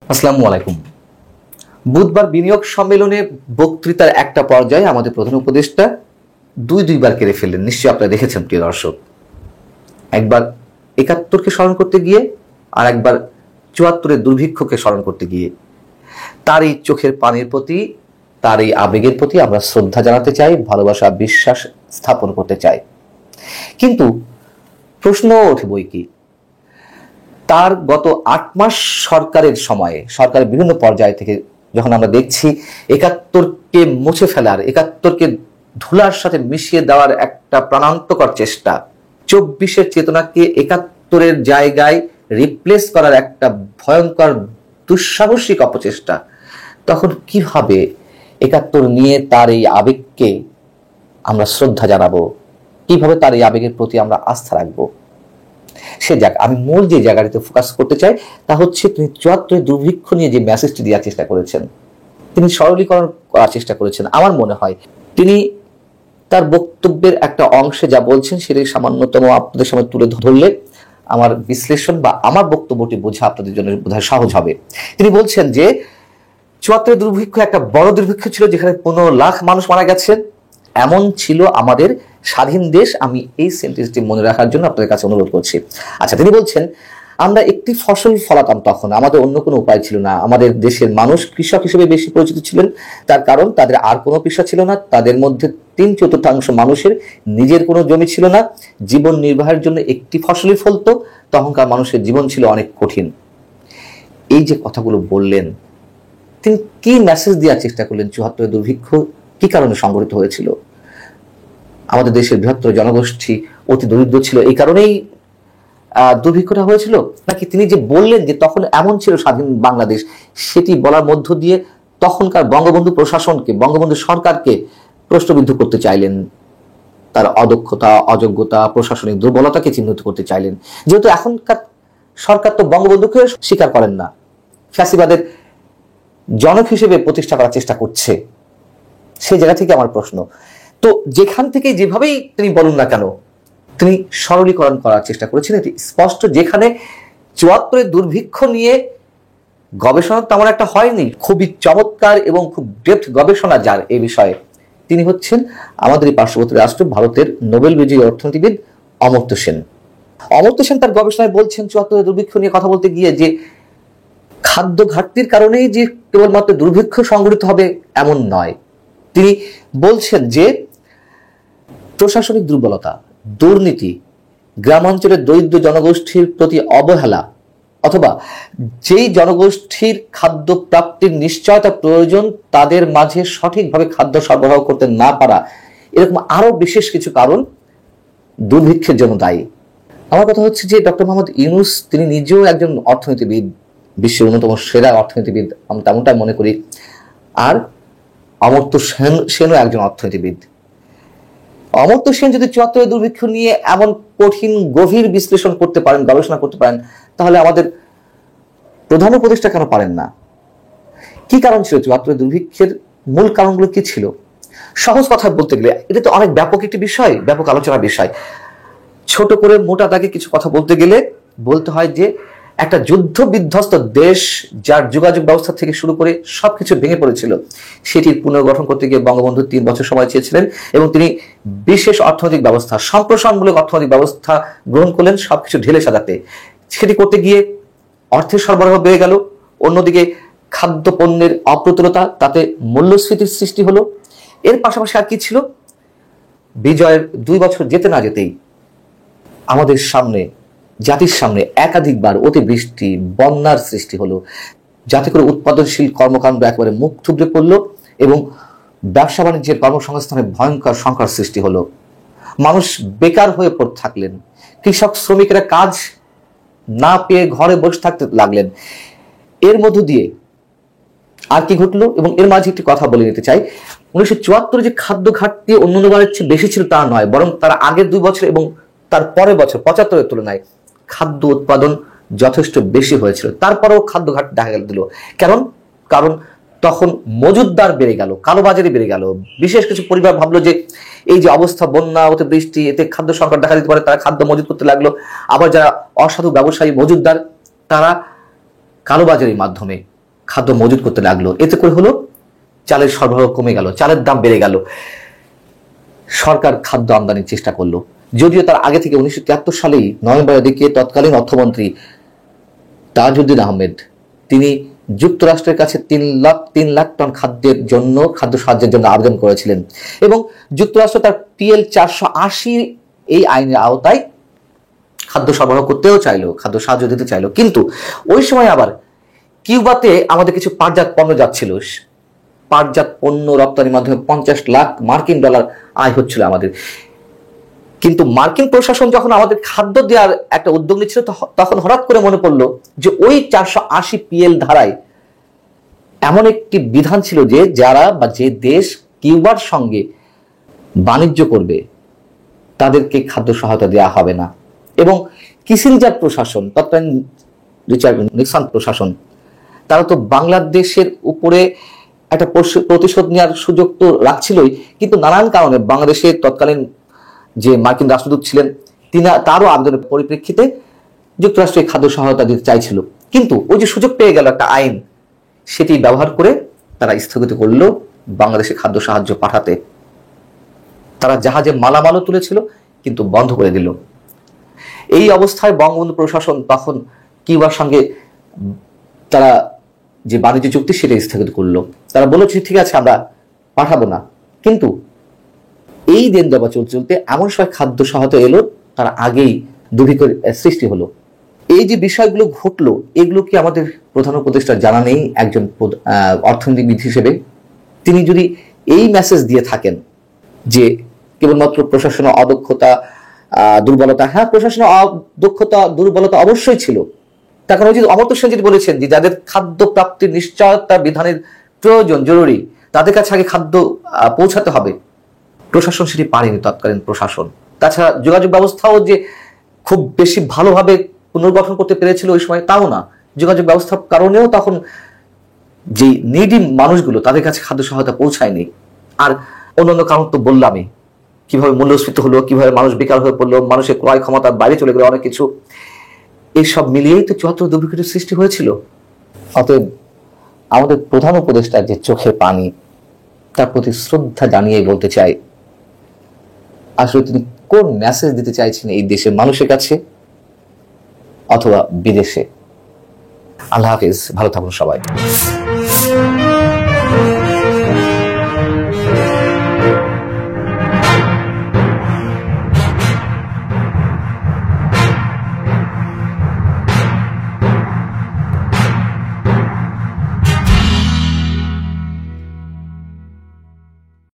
আসসালামু আলাইকুম। বুধবার বিনিয়োগ সম্মেলনে বক্তৃতার একটা পর্যায়ে আমাদের প্রধান উপদেষ্টা দুইবার কেড়ে ফেললেন। নিশ্চয়ই আপনারা দেখেছেন প্রিয় দর্শক। একবার ৭১কে স্মরণ করতে গিয়ে আর একবার ৭৪-এর দুর্ভিক্ষকে স্মরণ করতে গিয়ে তার এই চোখের পানির প্রতি, তার এই আবেগের প্রতি আমরা শ্রদ্ধা জানাতে চাই, ভালোবাসা বিশ্বাস স্থাপন করতে চাই। কিন্তু প্রশ্ন ওঠে বই কি, তার গত ৮ মাস সরকারের সময়ে সরকারের বিভিন্ন পর্যায় থেকে যখন আমরা দেখছি ৭১কে মুছে ফেলার, ৭১কে ধুলার সাথে মিশিয়ে দেওয়ার একটা প্রাণান্তকর চেষ্টা, ২৪-এর চেতনাকে ৭১-এর জায়গায় রিপ্লেস করার একটা ভয়ঙ্কর দুঃসাহসিক অপচেষ্টা, তখন কিভাবে ৭১ নিয়ে তার এই আবেগকে আমরা শ্রদ্ধা জানাবো, কিভাবে তার এই আবেগের প্রতি আমরা আস্থা রাখবো? সে যাক, আমি মূল যে জায়গাটিতে ফোকাস করতে চাই তা হচ্ছে তিনি ৭৪-এর দুর্ভিক্ষ নিয়ে যে মেসেজটি দেওয়ার চেষ্টা করেছেন, তিনি সরলীকরণ করার চেষ্টা করেছেন। আমার মনে হয় তিনি তার বক্তব্যের একটা অংশে যা বলছেন সেটাই সামান্যতম আপনাদের সামনে তুলে ধরলে আমার বিশ্লেষণ বা আমার বক্তব্যটি বোঝা আপনাদের জন্য বোধহয় সহজ হবে। তিনি বলছেন যে ৭৪-এর দুর্ভিক্ষ একটা বড় দুর্ভিক্ষ ছিল, যেখানে ১৫ লাখ মানুষ মারা গেছে। এমন ছিল আমাদের স্বাধীন দেশ। আমি এই সেন্টেন্সটি মনে রাখার জন্য আপনাদের কাছে অনুরোধ করছি। আচ্ছা, তিনি বলছেন আমরা একটি ফসল ফলাতাম, তখন আমাদের অন্য কোনো উপায় ছিল না। আমাদের দেশের মানুষ কৃষক হিসেবে বেশি পরিচিত ছিলেন, তার কারণ তাদের আর কোনো পেশা ছিল না। তাদের মধ্যে ৩/৪ মানুষের নিজের কোনো জমি ছিল না। জীবন নির্বাহের জন্য একটি ফসলই ফলতো। তখনকার মানুষের জীবন ছিল অনেক কঠিন। এই যে কথাগুলো বললেন, তিনি কি মেসেজ দেওয়ার চেষ্টা করলেন? ৭৪-এর দুর্ভিক্ষ কি কারণে সংঘটিত হয়েছিল? আমাদের দেশের বৃহত্তর জনগোষ্ঠী অতি দরিদ্র ছিল, এই কারণেই দুর্ভিক্ষটা হয়েছিল? নাকি তিনি যে বললেন যে তখন এমন ছিল স্বাধীন বাংলাদেশ, সেটি বলার মধ্য দিয়ে তখনকার বঙ্গবন্ধু প্রশাসনকে, বঙ্গবন্ধু সরকারকে প্রশ্নবিদ্ধ করতে চাইলেন, তার অদক্ষতা, অযোগ্যতা, প্রশাসনিক দুর্বলতাকে চিহ্নিত করতে চাইলেন? যেহেতু এখনকার সরকার তো বঙ্গবন্ধুকে স্বীকার করেন না, ফ্যাসিবাদের জনক হিসেবে প্রতিষ্ঠা করার চেষ্টা করছে, সেই জায়গা থেকে আমার প্রশ্ন। তো যেখান থেকে যেভাবেই তিনি বলুন না কেন, তিনি সরলীকরণ করার চেষ্টা করেছেন, এটি স্পষ্ট। যেখানে ৭৪-এর দুর্ভিক্ষ নিয়ে গবেষণা তেমন একটা হয়নি, খুবই চমৎকার এবং খুব ডেপথ গবেষণা যার এই বিষয়ে, তিনি হচ্ছেন আমাদের এই পার্শ্ববর্তী রাষ্ট্র ভারতের নোবেল বিজয়ী অর্থনীতিবিদ অমর্ত্য সেন। অমর্ত্য সেন তার গবেষণায় বলছেন ৭৪-এর দুর্ভিক্ষ নিয়ে কথা বলতে গিয়ে যে খাদ্য ঘাটতির কারণেই যে কেবলমাত্র দুর্ভিক্ষ সংঘটিত হবে এমন নয়। তিনি বলছেন যে প্রশাসনিক দুর্বলতা, দুর্নীতি, গ্রামাঞ্চলের দরিদ্র জনগোষ্ঠীর প্রতি অবহেলা, অথবা যেই জনগোষ্ঠীর খাদ্য প্রাপ্তির নিশ্চয়তা প্রয়োজন তাদের মাঝে সঠিকভাবে খাদ্য সরবরাহ করতে না পারা, এরকম আরো বিশেষ কিছু কারণ দুর্ভিক্ষের জন্য দায়ী। আমার কথা হচ্ছে যে ডক্টর মোহাম্মদ ইউনূস তিনি নিজেও একজন অর্থনীতিবিদ, বিশ্বের অন্যতম সেরা অর্থনীতিবিদ আমি তেমনটাই মনে করি। আর অমর্ত্য সেনও একজন অর্থনীতিবিদ। অমর্ত্য সেন যদি ৭৪-এর দুর্ভিক্ষ নিয়ে এমন কঠিন গভীর বিশ্লেষণ করতে পারেন, গবেষণা করতে পারেন, তাহলে আমাদের প্রধান উপদেষ্টা কেন পারেন না? কি কারণ ছিল ৭৪-এর দুর্ভিক্ষের? মূল কারণগুলো কি ছিল? সহজ কথা বলতে গেলে এটা তো অনেক ব্যাপক একটি বিষয়, ব্যাপক আলোচনার বিষয়। ছোট করে মোটা দাগে কিছু কথা বলতে গেলে বলতে হয় যে একটা যুদ্ধ বিধ্বস্ত দেশ, যার যোগাযোগ ব্যবস্থা থেকে শুরু করে সবকিছু ভেঙে পড়েছিল, সেটির পুনর্গঠন করতে গিয়ে বঙ্গবন্ধু ৩ বছর সময় চেয়েছিলেন এবং তিনি বিশেষ অর্থনৈতিক ব্যবস্থা, সম্প্রসারণমূলক অর্থনৈতিক ব্যবস্থা গ্রহণ করলেন সবকিছু ঢেলে সাজাতে। সেটি করতে গিয়ে অর্থের সরবরাহ বেড়ে গেল, অন্যদিকে খাদ্য পণ্যের অপ্রতুলতা, তাতে মূল্যস্ফীতির সৃষ্টি হলো। এর পাশাপাশি আর কি ছিল? বিজয়ের ২ বছর যেতে না যেতেই আমাদের সামনে, জাতির সামনে একাধিকবার অতিবৃষ্টি, বন্যার সৃষ্টি হলো, যাতে করে উৎপাদনশীল কর্মকাণ্ড একেবারে মুখ থুবড়ে পড়লো এবং ব্যবসা বাণিজ্যের কর্মসংস্থানে ভয়ঙ্কর সংকট সৃষ্টি হলো। মানুষ বেকার হয়ে পড়ে থাকলেন, কৃষক শ্রমিকেরা কাজ না পেয়ে ঘরে বসে থাকতে লাগলেন। এর মধ্য দিয়ে আর কি ঘটলো? এবং এর মাঝে একটি কথা বলে নিতে চাই। ১৯৭৪ যে খাদ্য ঘাটতি অন্যান্যবারের চেয়ে বেশি ছিল তা নয়, বরং তার আগের ২ বছর এবং তার পরের বছর ৭৫-এর তুলনায় খাদ্য উৎপাদন যথেষ্ট বেশি হয়েছিল। তারপরেও খাদ্য ঘাটতি দেখা দিল। কারণ তখন মজুদদার বেড়ে গেল, কালোবাজারি বেড়ে গেল। বিশেষ কিছু পরিবার ভাবলো যে এই যে অবস্থা, বন্যা, অতিবৃষ্টি, এতে খাদ্য সংকট দেখা দিতে পারে, তারা খাদ্য মজুত করতে লাগলো। আবার যারা অসাধু ব্যবসায়ী, মজুদদার, তারা কালোবাজারির মাধ্যমে খাদ্য মজুত করতে লাগলো। এতে করে হলো চালের সরবরাহ কমে গেল, চালের দাম বেড়ে গেল। সরকার খাদ্য আমদানির চেষ্টা করলো, যদিও তার আগে থেকে 1973 সালেই নভেম্বরের দিকে তৎকালীন অর্থমন্ত্রী তাজউদ্দিন আহমেদ তিনি যুক্তরাষ্ট্রের কাছে 3 লাখ টন খাদ্য সাহায্যের জন্য আবেদন করেছিলেন এবং যুক্তরাষ্ট্র তার PL 480 এই আইনের আওতায় খাদ্য সরবরাহ করতেও চাইলো, খাদ্য সাহায্য দিতে চাইলো। কিন্তু ওই সময় আবার কিউবাতে আমাদের কিছু পাটজাত পণ্য যাচ্ছিল, পাটজাত পণ্য রপ্তানির মাধ্যমে 50 লাখ মার্কিন ডলার আয় হচ্ছিল আমাদের। কিন্তু মার্কিন প্রশাসন যখন আমাদের খাদ্য দেওয়ার একটা উদ্যোগ নিচ্ছিল, তখন হঠাৎ করে মনে পড়লো যে ওই 480 PL ধারায় এমন একটি বিধান ছিল যে যারা বা যে দেশ কিউবার সঙ্গে বাণিজ্য করবে তাদেরকে খাদ্য সহায়তা দেওয়া হবে না। এবং কিসিঞ্জার প্রশাসন, তৎকালীন রিচার্ড নিক্সন প্রশাসন, তারা তো বাংলাদেশের উপরে একটা প্রতিশোধ নেওয়ার সুযোগ তো রাখছিলই, কিন্তু নানান কারণে বাংলাদেশের তৎকালীন যে মার্কিন রাষ্ট্রদূত ছিলেন তারও আবেদনের পরিপ্রেক্ষিতে যুক্তরাষ্ট্রে খাদ্য সহায়তা দিতে চাইছিল। কিন্তু ওই যে সুযোগ পেয়ে গেল একটা আইন, সেটি ব্যবহার করে তারা স্থগিত করলো বাংলাদেশে খাদ্য সাহায্য পাঠাতে। তারা জাহাজে মালামালও তুলেছিল কিন্তু বন্ধ করে দিল। এই অবস্থায় বঙ্গবন্ধু প্রশাসন তখন কিউবার সঙ্গে তারা যে বাণিজ্য চুক্তি সেটা স্থগিত করলো। তারা বলেছে ঠিক আছে আমরা পাঠাবো না, কিন্তু এই দেন দেওয়া চলতে এমন সময় খাদ্য সহায়তা এলো, তার আগেই দুর্ভিক্ষের সৃষ্টি হলো। এই যে বিষয়গুলো ঘটলো, এগুলো কি আমাদের প্রধান উপদেষ্টা জানা নেই? একজন অর্থনীতিবিদ হিসেবে তিনি যদি এই মেসেজ দিয়ে থাকেন যে কেবলমাত্র প্রশাসনের অদক্ষতা দুর্বলতা, হ্যাঁ প্রশাসনের অদক্ষতা দুর্বলতা অবশ্যই ছিল, তার কারণ অমর্ত্য সেন যেটি বলেছেন যে যাদের খাদ্য প্রাপ্তির নিশ্চয়তা বিধানের প্রয়োজন জরুরি, তাদের কাছে আগে খাদ্য পৌঁছাতে হবে। প্রশাসন সেটি পারেনি, তৎকালীন প্রশাসন। তাছাড়া যোগাযোগ ব্যবস্থাও যে খুব বেশি ভালোভাবে পুনর্গঠন করতে পেরেছিল ওই সময়, তাও না। যোগাযোগ ব্যবস্থার কারণেও তখন যে নিডি মানুষগুলো তাদের কাছে খাদ্য সহায়তা পৌঁছায়নি। আর অন্যান্য কারণ তো বললামই, কিভাবে মূল্যস্ফীতি হলো, কিভাবে মানুষ বেকার হয়ে পড়লো, মানুষের ক্রয় ক্ষমতার বাইরে চলে গেল অনেক কিছু। এইসব মিলিয়েই তো 74 দুর্ভিক্ষের সৃষ্টি হয়েছিল। অতএব আমাদের প্রধান উপদেষ্টার যে চোখে পানি, তার প্রতি শ্রদ্ধা জানিয়ে বলতে চাই, আসলে তিনি কোন মেসেজ দিতে চাইছেন এই দেশের মানুষের কাছে অথবা বিদেশে। আল্লাহ হাফিজ, ভালো থাকুন সবাই।